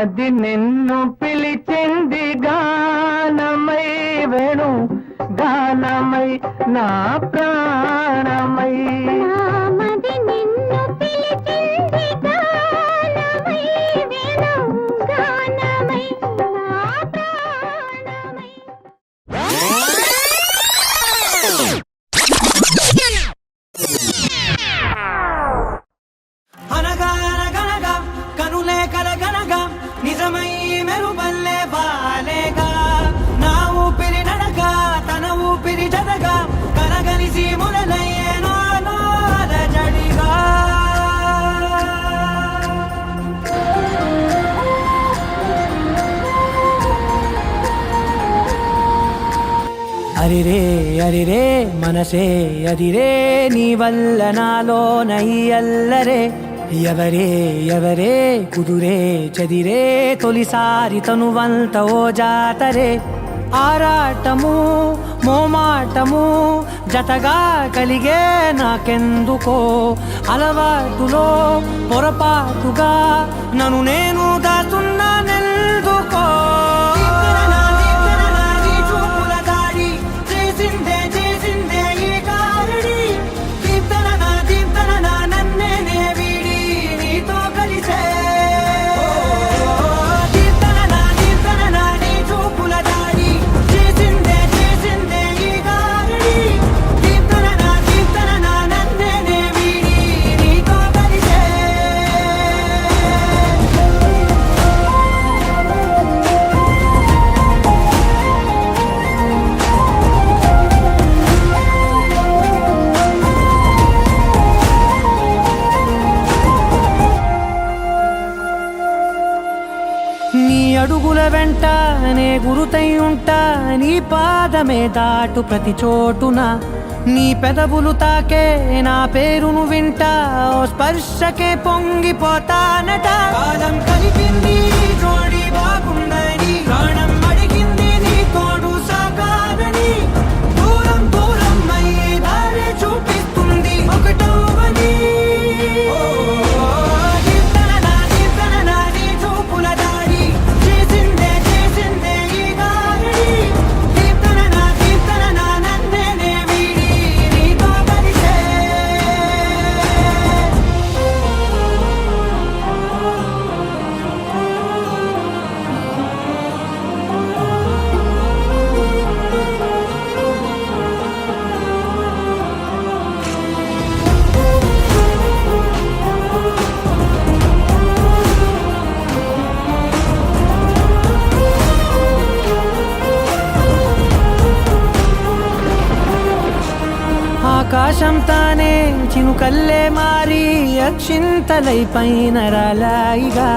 మది నిన్ను పిలిచింది గానమై వేణు గానమై నా ప్రాణమై మది నిన్ను పిలిచింది గానమై వేణు గానమై నా ప్రాణమై. అనగనగనగా కనులే కలగనగా నిజమై మెరుపల్లే బాలేగా నా ఊపిరి నడక తన ఊపిరి జతగా కలగలిసి మొదలయ్యేనో అలజడిగా అరిరే అరిరే మనసే అరిరే నీ వల్ల నాలో నయ్యల్లరే ఎవరే ఎవరే కుదురే చదిరే తొలిసారి తనువంత ఓ జాతరే ఆరాటము మోమాటము జతగా కలిగే నాకెందుకో అలవాటులో పొరపాటుగా నన్ను నేను దాస్తున్నానెందుకో నీ అడుగుల వెంట నే గురుతై ఉంటా నీ పాదమే దాటు ప్రతి చోటున నీ పెదవులు తాకే నా పేరును వింటా ఓ స్పర్శకే పొంగిపోతానట కాలం కలిపింది జోడి బాగుందని ప్రాణం అడిగింది నీ తోడు సాగాలని దూరం దూరం అయ్యి దారి చూపిస్తుంది ఒకటవని ఆకాశం తానే చినుకల్లే మారి అక్షింతలై పైన రాలాయిగా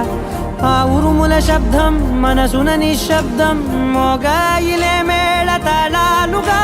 ఆ ఉరుముల శబ్దం మనసున నిశ్శబ్దం మోగాయిలే మేళ తాళాలుగా